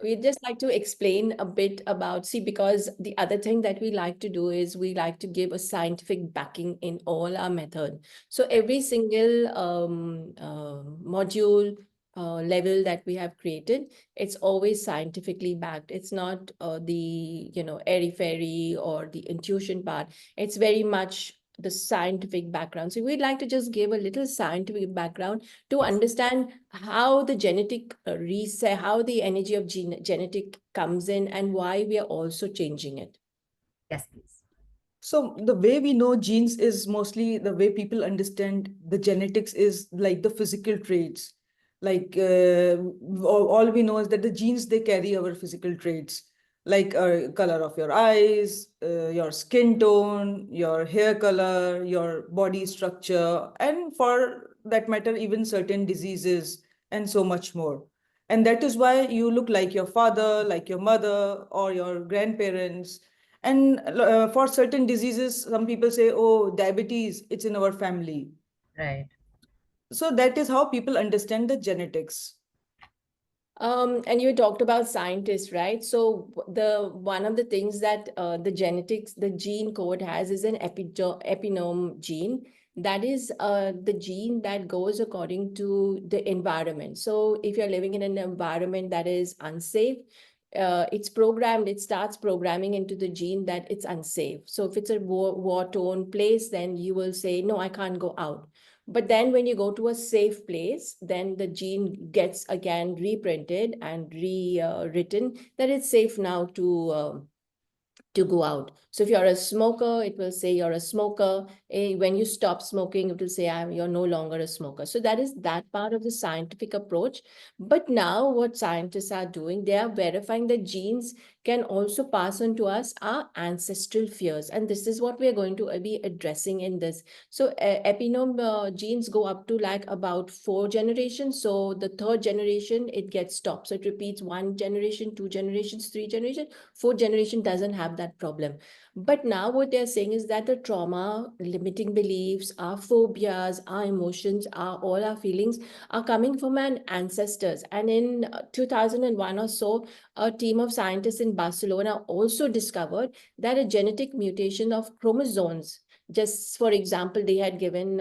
we'd just like to explain a bit about, see, because the other thing that we like to do is we like to give a scientific backing in all our method. So every single module level that we have created, it's always scientifically backed. It's not airy-fairy or the intuition part. It's very much the scientific background. So we'd like to just give a little scientific background to Yes. understand how the genetic reset, how the energy of genetic comes in, and why we are also changing it. Yes, please. So the way we know genes is mostly the way people understand the genetics is like the physical traits. Like all we know is that the genes, they carry our physical traits, like color of your eyes, your skin tone, your hair color, your body structure, and for that matter, even certain diseases and so much more. And that is why you look like your father, like your mother, or your grandparents. And for certain diseases, some people say, oh, diabetes, it's in our family. Right. So that is how people understand the genetics. And you talked about scientists, right? So the one of the things that the genetics, the gene code has is an epigenome gene. That is the gene that goes according to the environment. So if you're living in an environment that is unsafe, it's programmed, it starts programming into the gene that it's unsafe. So if it's a war-torn place, then you will say, no, I can't go out. But then when you go to a safe place, then the gene gets again reprinted and rewritten that it's safe now to go out. So if you're a smoker, it will say you're a smoker. When you stop smoking, it will say you're no longer a smoker. So that is that part of the scientific approach. But now what scientists are doing, they are verifying that genes can also pass on to us our ancestral fears. And this is what we are going to be addressing in this. So epigenome genes go up to like about 4 generations. So the third generation, it gets stopped. So it repeats 1 generation, 2 generations, 3 generations. 4th generation doesn't have that problem. But now what they're saying is that the trauma, limiting beliefs, our phobias, our emotions, all our feelings are coming from our ancestors. And in 2001 or so, a team of scientists in Barcelona also discovered that a genetic mutation of chromosomes, just for example, they had given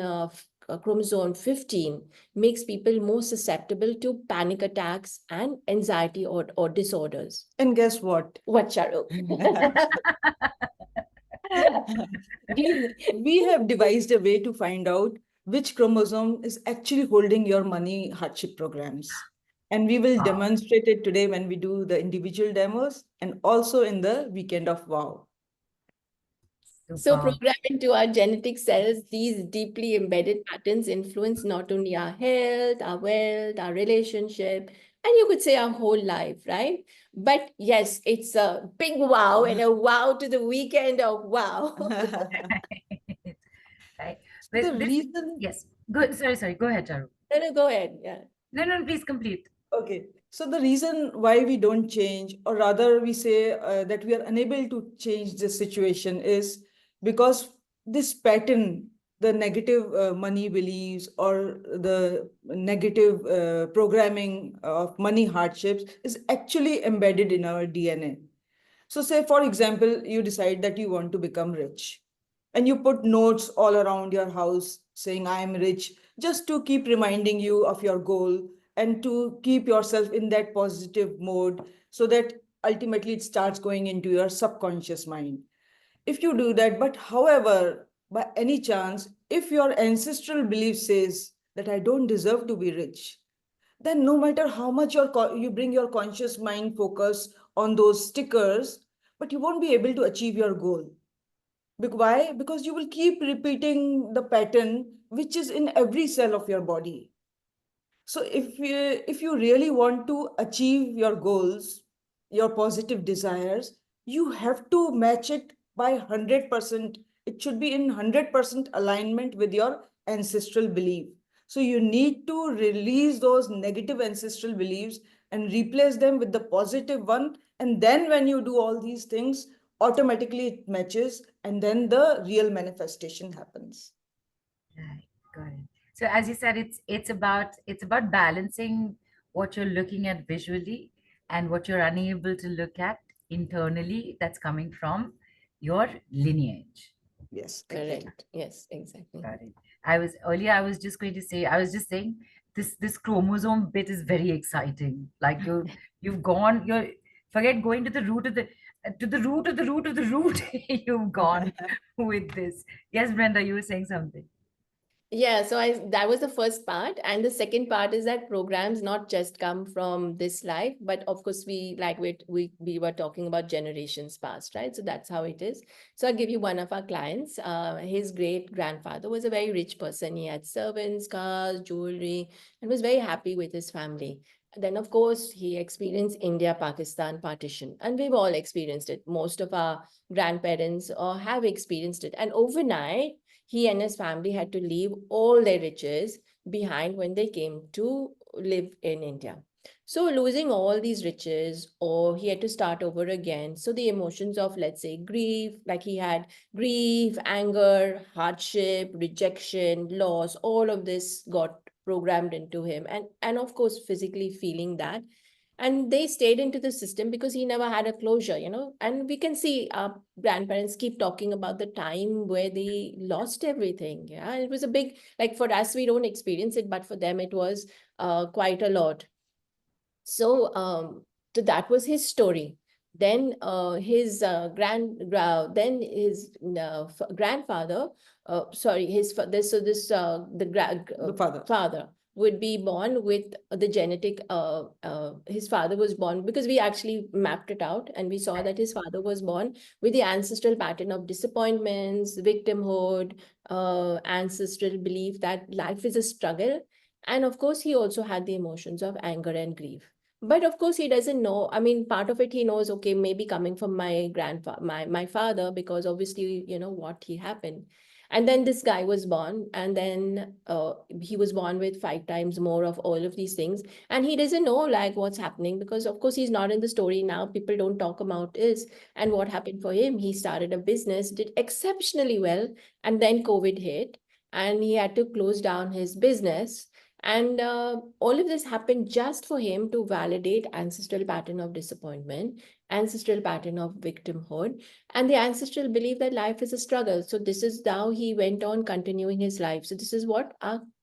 chromosome 15, makes people more susceptible to panic attacks and anxiety or disorders. And guess what? What, Charu? We have devised a way to find out which chromosome is actually holding your money hardship programs. And we will demonstrate it today when we do the individual demos and also in the weekend of WOW. So programming to our genetic cells, these deeply embedded patterns influence not only our health, our wealth, our relationship, and you could say our whole life, right? But yes, it's a big wow and a wow to the weekend of wow. Right. The reason... Yes. Good. Sorry. Go ahead, Charu. No, go ahead. Yeah. No, please complete. Okay. So the reason why we don't change, or rather we say that we are unable to change this situation is because this pattern, the negative money beliefs or the negative programming of money hardships is actually embedded in our DNA. So say, for example, you decide that you want to become rich and you put notes all around your house saying, I am rich, just to keep reminding you of your goal and to keep yourself in that positive mode so that ultimately it starts going into your subconscious mind. If you do that, but however, by any chance, if your ancestral belief says that I don't deserve to be rich, then no matter how much you bring your conscious mind focus on those stickers, but you won't be able to achieve your goal. Why? Because you will keep repeating the pattern which is in every cell of your body. So if you really want to achieve your goals, your positive desires, you have to match it by 100%. It should be in 100% alignment with your ancestral belief. So you need to release those negative ancestral beliefs and replace them with the positive one. And then when you do all these things, automatically it matches and then the real manifestation happens. Right. Got it. So as you said, it's about balancing what you're looking at visually and what you're unable to look at internally, that's coming from your lineage. Yes, exactly. Correct. Yes, exactly. Got it. I was just going to say, I was just saying this chromosome bit is very exciting. Like you're forget going to the root of the to the root of the root of the root. You've gone with this. Yes, Brenda, you were saying something. Yeah, so that was the first part. And the second part is that programs not just come from this life, but of course we were talking about generations past, right? So that's how it is. So I'll give you one of our clients. His great grandfather was a very rich person. He had servants, cars, jewelry, and was very happy with his family. Then, of course, he experienced India-Pakistan partition, and we've all experienced it. Most of our grandparents have experienced it. And overnight, he and his family had to leave all their riches behind when they came to live in India. So, losing all these riches, or he had to start over again. So, the emotions of, let's say, grief, like he had grief, anger, hardship, rejection, loss, all of this got programmed into him. And of course, physically feeling that, and they stayed into the system because he never had a closure, and we can see our grandparents keep talking about the time where they lost everything. Yeah, it was a big, like, for us we don't experience it, but for them it was quite a lot. So that was his story. Then his grandfather, sorry, his this so this The father. father would be born with the genetic. His father was born because we actually mapped it out, and we saw that his father was born with the ancestral pattern of disappointments, victimhood, ancestral belief that life is a struggle. And of course, he also had the emotions of anger and grief. But of course, he doesn't know. I mean, part of it he knows, okay, maybe coming from my grandfather, my father, because obviously, what he happened. And then this guy was born, and then he was born with 5 times more of all of these things. And he doesn't know like what's happening because, of course, he's not in the story now. People don't talk about this. And what happened for him? He started a business, did exceptionally well, and then COVID hit, and he had to close down his business. And all of this happened just for him to validate ancestral pattern of disappointment, ancestral pattern of victimhood, and the ancestral belief that life is a struggle. So this is how he went on continuing his life. So this is what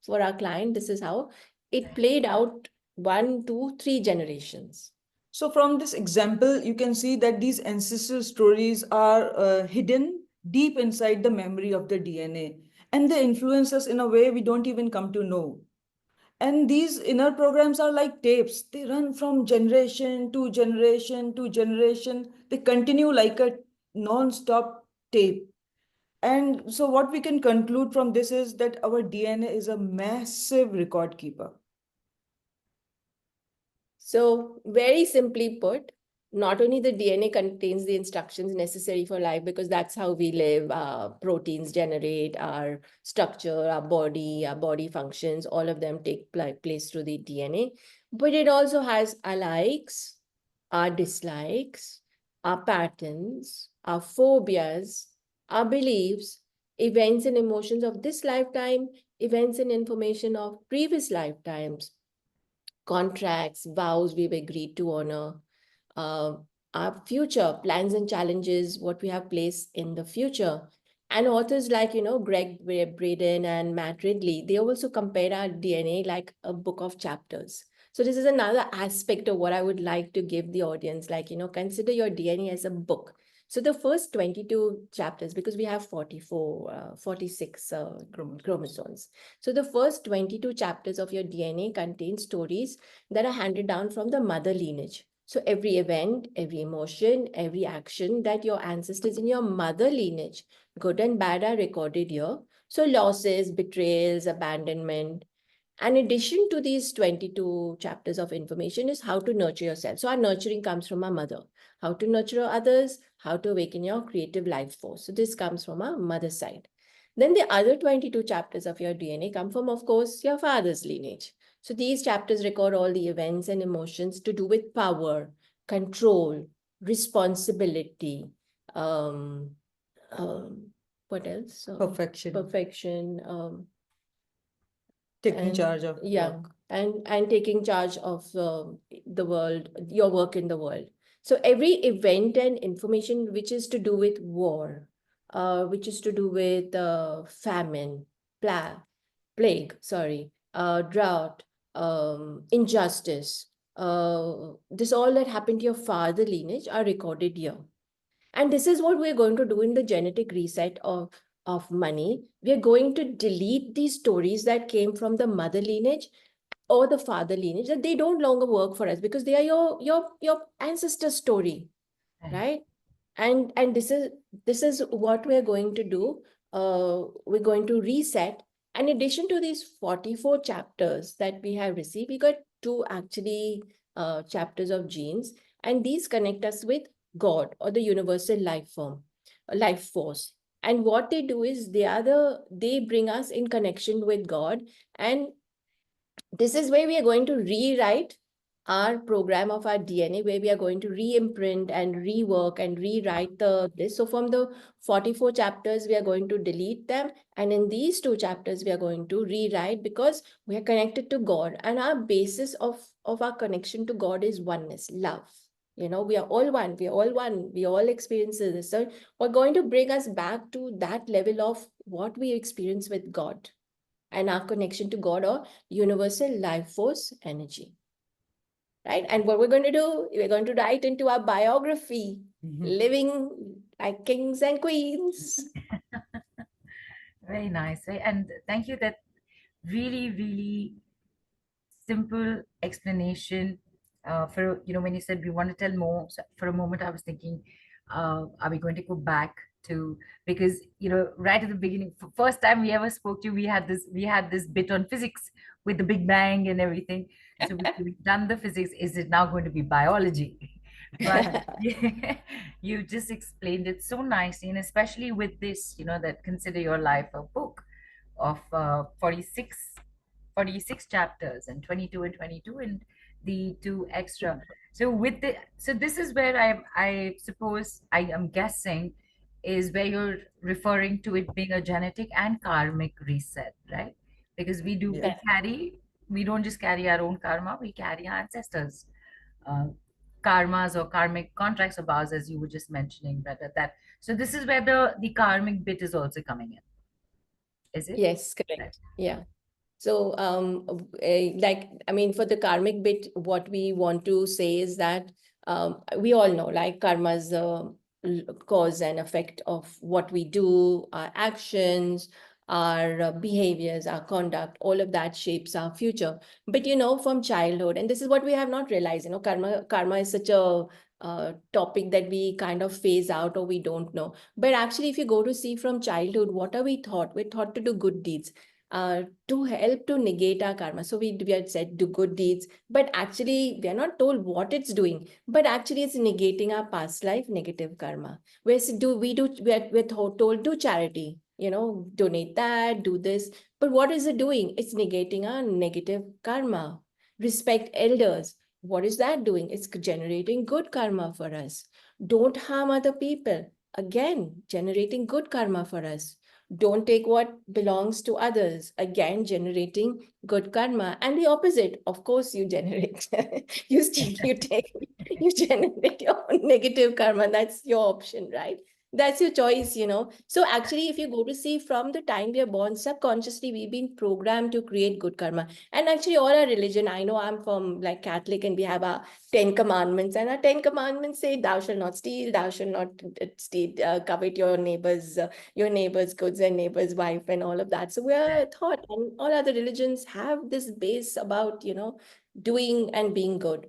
for our client, this is how it played out 1, 2, 3 generations. So from this example, you can see that these ancestral stories are hidden deep inside the memory of the DNA, and they influence us in a way we don't even come to know. And these inner programs are like tapes. They run from generation to generation to generation. They continue like a non-stop tape. And so what we can conclude from this is that our DNA is a massive record keeper. So, very simply put, not only the DNA contains the instructions necessary for life, because that's how we live, proteins generate our structure, our body functions, all of them take place through the DNA. But it also has our likes, our dislikes, our patterns, our phobias, our beliefs, events and emotions of this lifetime, events and information of previous lifetimes, contracts, vows we've agreed to honor, uh, our future plans and challenges, what we have placed in the future. And authors like, Greg Braden and Matt Ridley, they also compare our DNA like a book of chapters. So this is another aspect of what I would like to give the audience, like, consider your DNA as a book. So the first 22 chapters, because we have 46 chromosomes. So the first 22 chapters of your DNA contain stories that are handed down from the mother lineage. So every event, every emotion, every action that your ancestors in your mother lineage, good and bad, are recorded here. So losses, betrayals, abandonment. And in addition to these 22 chapters of information is how to nurture yourself. So our nurturing comes from our mother. How to nurture others, how to awaken your creative life force. So this comes from our mother side. Then the other 22 chapters of your DNA come from, of course, your father's lineage. So these chapters record all the events and emotions to do with power, control, responsibility, um, what else? Perfection. Perfection. Taking charge of Yeah, work. and taking charge of the world, your work in the world. So every event and information which is to do with war, which is to do with famine, plague, sorry, drought, injustice, this all that happened to your father lineage are recorded here. And this is what we're going to do in the genetic reset of money. We're going to delete these stories that came from the mother lineage or the father lineage, that they don't longer work for us because they are your ancestor story, right? And this is what we're going to do. We're going to reset. In addition to these 44 chapters that we have received, we got two actually chapters of genes, and these connect us with God or the universal life form, life force. And what they do is they bring us in connection with God. And this is where we are going to rewrite our program of our DNA, where we are going to re-imprint and rework and rewrite this. So from the 44 chapters, we are going to delete them. And in these two chapters, we are going to rewrite, because we are connected to God. And our basis of our connection to God is oneness, love. We are all one. We are all one. We all experience this. So we're going to bring us back to that level of what we experience with God and our connection to God or universal life force energy. Right? And what we're going to do, we're going to write into our biography, living like kings and queens. Very nice. And thank you. That really, really simple explanation. For when you said we want to tell more, so for a moment I was thinking, are we going to go back to, because right at the beginning, first time we ever spoke to you, we had this bit on physics with the Big Bang and everything. So we've done the physics. Is it now going to be biology? But you just explained it so nicely, and especially with this, that consider your life a book of 46 chapters, and 22 and 22, and the two extra. So this is where I suppose, I am guessing, is where you're referring to it being a genetic and karmic reset, right? Because Yeah. we don't just carry our own karma, we carry our ancestors uh, karmas or karmic contracts of ours, as you were just mentioning, that. So this is where the karmic bit is also coming in, is it? Yes, correct. Yeah. So, I mean, for the karmic bit, what we want to say is that we all know, like, karma's cause and effect of what we do, our actions, our behaviors, our conduct, all of that shapes our future. But, from childhood, and this is what we have not realized, karma is such a topic that we kind of phase out or we don't know. But actually, if you go to see from childhood, what are we taught? We're taught to do good deeds to help to negate our karma. So we had said do good deeds, but actually we are not told what it's doing, but actually it's negating our past life negative karma. We're told do charity, donate that, do this. But what is it doing? It's negating our negative karma. Respect elders. What is that doing? It's generating good karma for us. Don't harm other people. Again, generating good karma for us. Don't take what belongs to others, again generating good karma. And the opposite, of course, you generate. You generate your own negative karma. That's your option, right? That's your choice. So actually, if you go to see from the time we are born, subconsciously we've been programmed to create good karma. And actually, all our religion, I know I'm from like Catholic, and we have our 10 commandments, and our 10 commandments say thou shalt not steal, thou shalt not steal, covet your neighbor's goods and neighbor's wife and all of that. So we are taught, and all other religions have this base about, doing and being good.